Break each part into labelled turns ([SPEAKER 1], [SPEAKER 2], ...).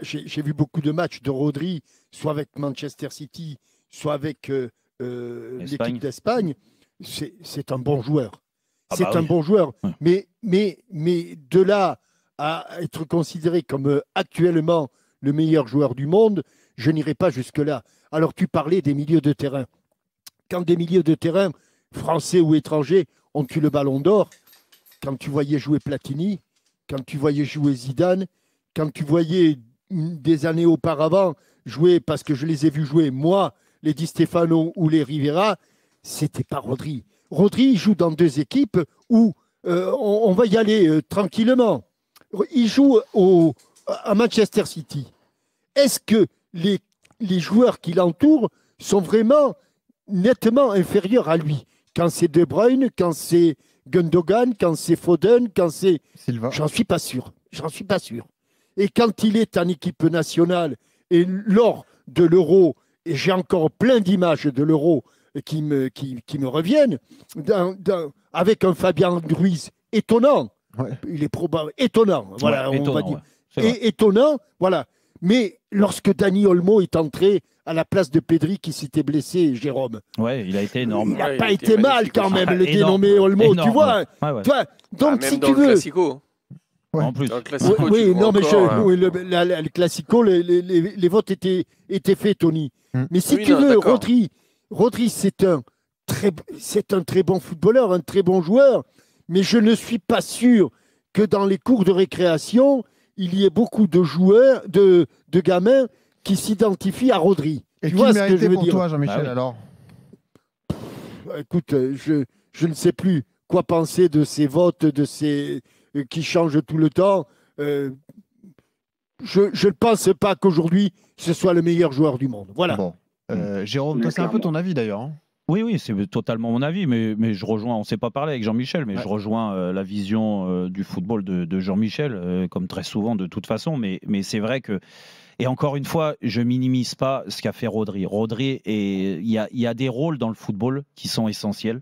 [SPEAKER 1] j'ai vu beaucoup de matchs de Rodri, soit avec Manchester City, soit avec l'équipe d'Espagne. C'est un bon joueur. C'est un bon joueur. Mais de là à être considéré comme actuellement le meilleur joueur du monde, je n'irai pas jusque-là. Alors, tu parlais des milieux de terrain. Quand des milieux de terrain, français ou étrangers, ont eu le ballon d'or, quand tu voyais jouer Platini, quand tu voyais jouer Zidane, quand tu voyais des années auparavant jouer, parce que je les ai vus jouer, moi, les Di Stefano ou les Rivera, c'était pas Rodri. Rodri joue dans deux équipes où on va y aller tranquillement. Il joue à Manchester City. Est-ce que les joueurs qui l'entourent sont vraiment nettement inférieurs à lui? Quand c'est De Bruyne, quand c'est Gundogan, quand c'est Foden, quand c'est...
[SPEAKER 2] Silva.
[SPEAKER 1] J'en suis pas sûr. J'en suis pas sûr. Et quand il est en équipe nationale et lors de l'Euro, et j'ai encore plein d'images de l'Euro qui me reviennent, avec un Fabien Ruiz étonnant. Ouais. Il est probable étonnant. Voilà,
[SPEAKER 3] ouais,
[SPEAKER 1] on va dire.
[SPEAKER 3] Et
[SPEAKER 1] étonnant, voilà. Mais lorsque Dani Olmo est entré à la place de Pedri qui s'était blessé, Jérôme.
[SPEAKER 3] Ouais, il a été énorme.
[SPEAKER 1] Il n'a pas été mal quand même, le dénommé Olmo,
[SPEAKER 3] énorme.
[SPEAKER 1] Tu vois. Donc,
[SPEAKER 4] même
[SPEAKER 1] si
[SPEAKER 4] dans
[SPEAKER 1] tu
[SPEAKER 4] le
[SPEAKER 1] veux.
[SPEAKER 4] Classico.
[SPEAKER 3] En plus.
[SPEAKER 4] Dans le Classico,
[SPEAKER 1] le Classico, les votes étaient faits, Tony. Mais si tu veux, Rodri, c'est un très bon footballeur, un très bon joueur, mais je ne suis pas sûr que dans les cours de récréation, il y ait beaucoup de joueurs, de gamins qui s'identifient à Rodri.
[SPEAKER 2] Et
[SPEAKER 1] tu vois ce que je veux
[SPEAKER 2] pour
[SPEAKER 1] dire
[SPEAKER 2] toi, Jean-Michel, alors
[SPEAKER 1] Écoute, je ne sais plus quoi penser de ces votes, de ces qui changent tout le temps. Je ne pense pas qu'aujourd'hui, ce soit le meilleur joueur du monde. Voilà.
[SPEAKER 2] Bon. Jérôme, toi, c'est un peu ton avis d'ailleurs. Hein.
[SPEAKER 3] Oui, c'est totalement mon avis, mais je rejoins, on ne s'est pas parlé avec Jean-Michel, mais je rejoins la vision du football de Jean-Michel, comme très souvent de toute façon, mais c'est vrai que, et encore une fois, je minimise pas ce qu'a fait Rodri. Rodri, il y a des rôles dans le football qui sont essentiels.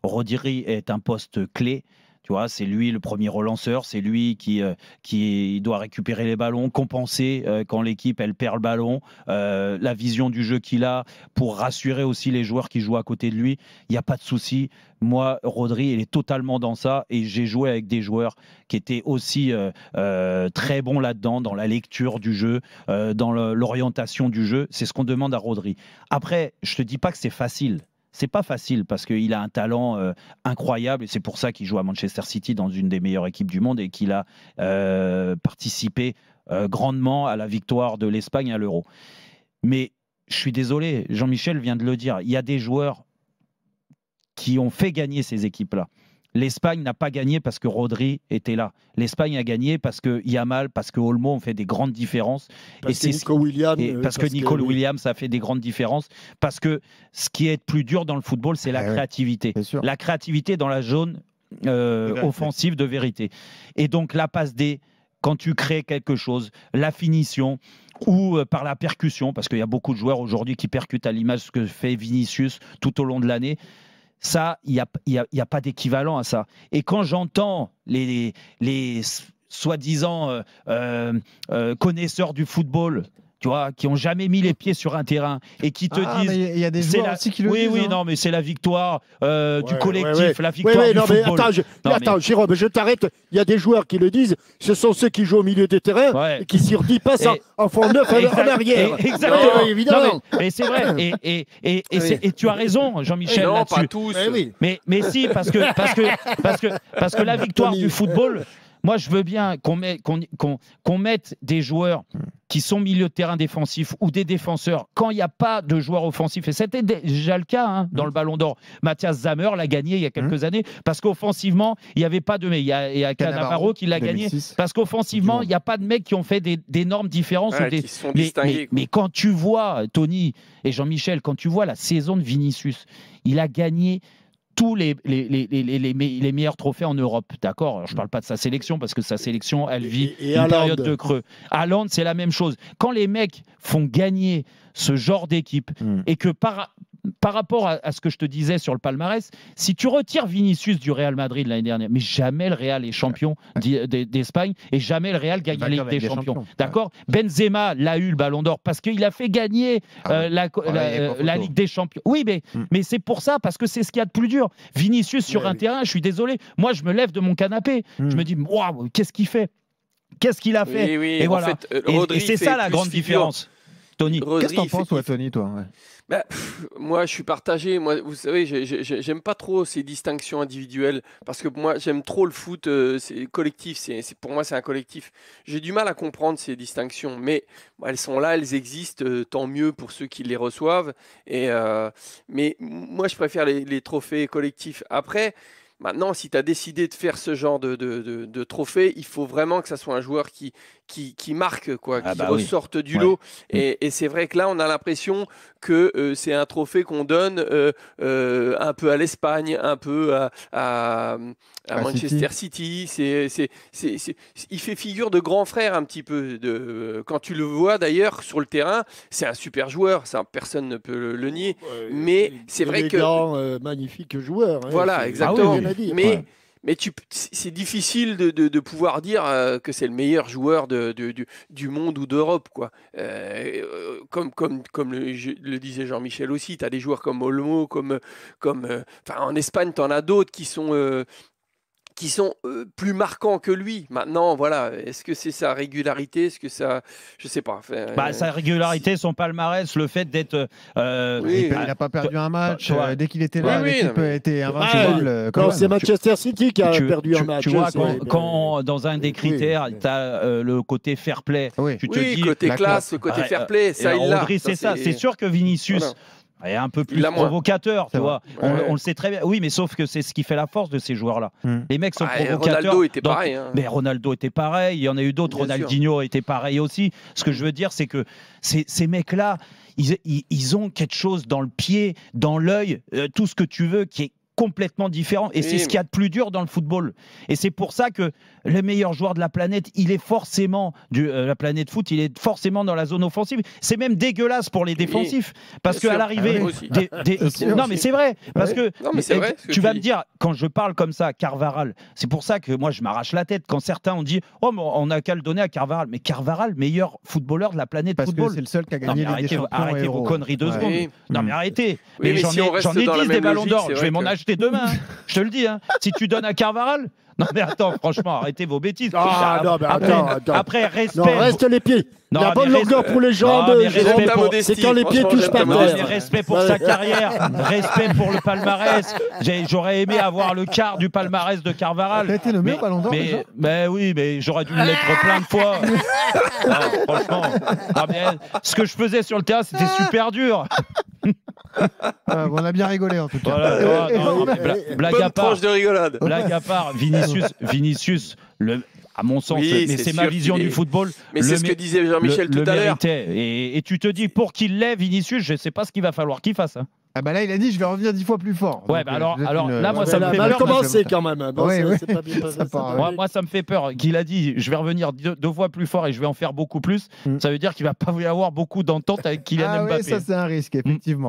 [SPEAKER 3] Rodri est un poste clé. Tu vois, c'est lui le premier relanceur, c'est lui qui doit récupérer les ballons, compenser quand l'équipe elle perd le ballon, la vision du jeu qu'il a pour rassurer aussi les joueurs qui jouent à côté de lui. Il n'y a pas de souci. Moi, Rodri, il est totalement dans ça et j'ai joué avec des joueurs qui étaient aussi très bons là-dedans, dans la lecture du jeu, dans l'orientation du jeu. C'est ce qu'on demande à Rodri. Après, je te dis pas que c'est facile. C'est pas facile parce qu'il a un talent incroyable et c'est pour ça qu'il joue à Manchester City dans une des meilleures équipes du monde et qu'il a participé grandement à la victoire de l'Espagne à l'Euro. Mais je suis désolé, Jean-Michel vient de le dire, il y a des joueurs qui ont fait gagner ces équipes-là. L'Espagne n'a pas gagné parce que Rodri était là. L'Espagne a gagné parce que Yamal, parce que Olmo ont fait des grandes différences.
[SPEAKER 1] Parce que
[SPEAKER 3] Nico Williams a fait des grandes différences. Parce que ce qui est plus dur dans le football, c'est la créativité. La créativité dans la zone offensive de vérité. Et donc la passe D, quand tu crées quelque chose, la finition ou par la percussion, parce qu'il y a beaucoup de joueurs aujourd'hui qui percutent à l'image de ce que fait Vinicius tout au long de l'année. Ça, il n'y a pas d'équivalent à ça. Et quand j'entends les soi-disant connaisseurs du football, tu vois, qui n'ont jamais mis les pieds sur un terrain et qui te disent...
[SPEAKER 2] Il y a des joueurs aussi qui le disent.
[SPEAKER 3] Oui, non, mais c'est la victoire du collectif, la victoire du football.
[SPEAKER 1] Attends, Jérôme, je t'arrête. Il y a des joueurs qui le disent. Ce sont ceux qui jouent au milieu des terrains et qui sur 10 passes en font 9 en arrière.
[SPEAKER 3] Exactement.
[SPEAKER 1] Évidemment.
[SPEAKER 3] Mais c'est vrai. Et tu as raison, Jean-Michel, là-dessus.
[SPEAKER 4] Non, pas tous.
[SPEAKER 3] Mais si, parce que la victoire du football... Moi, je veux bien qu'on mette des joueurs qui sont milieu de terrain défensif ou des défenseurs quand il n'y a pas de joueurs offensifs. Et c'était déjà le cas dans le Ballon d'Or. Mathias Zammer l'a gagné il y a quelques années parce qu'offensivement, il n'y avait pas de mecs. Il y a Cannavaro qui l'a gagné parce qu'offensivement, il n'y a pas de mecs qui ont fait d'énormes différences.
[SPEAKER 4] Qui sont distingués.
[SPEAKER 3] Mais quand tu vois, Tony et Jean-Michel, quand tu vois la saison de Vinicius, il a gagné tous les meilleurs trophées en Europe, d'accord. Je ne parle pas de sa sélection parce que sa sélection, elle vit une période de creux. Haaland, c'est la même chose. Quand les mecs font gagner ce genre d'équipe et que par rapport à ce que je te disais sur le palmarès, si tu retires Vinicius du Real Madrid l'année dernière, mais jamais le Real est champion d'Espagne et jamais le Real gagne la Ligue des Champions. D'accord ? Benzema l'a eu le Ballon d'Or parce qu'il a fait gagner la Ligue des Champions. Oui, mais c'est pour ça, parce que c'est ce qu'il y a de plus dur. Vinicius sur un terrain, je suis désolé, moi je me lève de mon canapé, je me dis, waouh, qu'est-ce qu'il fait ? Qu'est-ce qu'il a fait ? Et voilà.
[SPEAKER 4] En fait,
[SPEAKER 3] et c'est ça la grande différence. Tony,
[SPEAKER 2] qu'est-ce que t'en penses, Tony, toi?
[SPEAKER 4] Moi, je suis partagé. Moi, vous savez, j'aime pas trop ces distinctions individuelles parce que moi, j'aime trop le foot c'est collectif. Pour moi, c'est un collectif. J'ai du mal à comprendre ces distinctions, mais elles sont là, elles existent. Tant mieux pour ceux qui les reçoivent. Mais moi, je préfère les trophées collectifs. Après. Maintenant, si tu as décidé de faire ce genre de trophée, il faut vraiment que ça soit un joueur qui marque, quoi, qui ressorte du lot. Et c'est vrai que là, on a l'impression que c'est un trophée qu'on donne un peu à l'Espagne, un peu à Manchester City. Il fait figure de grand frère un petit peu. Quand tu le vois d'ailleurs sur le terrain, c'est un super joueur, ça, personne ne peut le nier. Mais c'est vrai que...
[SPEAKER 1] magnifique joueur. Hein,
[SPEAKER 4] voilà, exactement.
[SPEAKER 1] Mais
[SPEAKER 4] c'est difficile de pouvoir dire que c'est le meilleur joueur du monde ou d'Europe, quoi. Comme le disait Jean-Michel aussi, tu as des joueurs comme Olmo, en Espagne, tu en as d'autres qui sont plus marquants que lui. Maintenant, voilà, est-ce que c'est sa régularité? Est-ce que ça... Je sais pas.
[SPEAKER 3] Sa régularité, son palmarès, le fait d'être...
[SPEAKER 2] il n'a pas perdu un match. Dès qu'il était là, l'équipe était invincible.
[SPEAKER 1] C'est Manchester City qui a perdu un match.
[SPEAKER 3] Tu vois, quand dans un des critères, tu as le côté fair play, tu te dis...
[SPEAKER 4] côté classe, côté fair play, ça, il l'a.
[SPEAKER 3] C'est ça. C'est sûr que Vinicius... Voilà. est un peu plus provocateur, tu vois. On le sait très bien. Oui, mais sauf que c'est ce qui fait la force de ces joueurs-là. Les mecs sont provocateurs.
[SPEAKER 4] Ronaldo était pareil.
[SPEAKER 3] Mais Ronaldo était pareil. Il y en a eu d'autres. Ronaldinho était pareil aussi. Ce que je veux dire, c'est que ces mecs-là, ils ont quelque chose dans le pied, dans l'œil, tout ce que tu veux, qui est complètement différent. Et c'est ce qu'il y a de plus dur dans le football. Et c'est pour ça que le meilleur joueur de la planète, il est forcément la planète foot, il est forcément dans la zone offensive. C'est même dégueulasse pour les défensifs. Parce qu'à l'arrivée... non, mais c'est vrai. Parce que tu vas me dire, quand je parle comme ça, Carvajal, c'est pour ça que moi, je m'arrache la tête. Quand certains ont dit, oh, mais on n'a qu'à le donner à Carvajal. Mais Carvajal, meilleur footballeur de la planète football.
[SPEAKER 2] Parce que c'est le seul qui a gagné les champions.
[SPEAKER 3] Arrêtez vos conneries 2 secondes. Non, mais arrêtez. Mais j'en ai 10 des ballons d'or. Je vais m'en acheter demain, je te le dis. Si tu donnes à Carvajal, non mais attends, franchement, arrêtez vos bêtises. Après, respect.
[SPEAKER 1] Non, reste les pieds. La bonne longueur pour les jambes, c'est quand les pieds touchent pas terre.
[SPEAKER 3] Respect pour sa carrière, respect pour le palmarès. J'aurais aimé avoir le quart du palmarès de Carvajal.
[SPEAKER 2] T'as été nommé au Ballon d'Or déjà ?
[SPEAKER 3] Mais oui, mais j'aurais dû l'être plein de fois. Franchement, ce que je faisais sur le terrain, c'était super dur.
[SPEAKER 2] On a bien rigolé en tout cas.
[SPEAKER 3] Blague à part,
[SPEAKER 4] de rigolade.
[SPEAKER 3] Blague à part, Vinicius, à mon sens, mais c'est ma vision du football.
[SPEAKER 4] Mais c'est ce que disait Jean-Michel tout à l'heure.
[SPEAKER 3] Et tu te dis, pour qu'il l'ait, Vinicius, je ne sais pas ce qu'il va falloir qu'il fasse.
[SPEAKER 2] Ah bah là, il a dit, je vais revenir 10 fois plus fort.
[SPEAKER 3] Ouais, bah alors là, moi, ça me fait
[SPEAKER 1] mal
[SPEAKER 3] peur.
[SPEAKER 1] commencé quand même.
[SPEAKER 3] Moi, ça me fait peur qu'il a dit, je vais revenir 2 fois plus fort et je vais en faire beaucoup plus. Ça veut dire qu'il va pas y avoir beaucoup d'entente avec Kylian Mbappé.
[SPEAKER 2] Oui, ça c'est un risque, effectivement.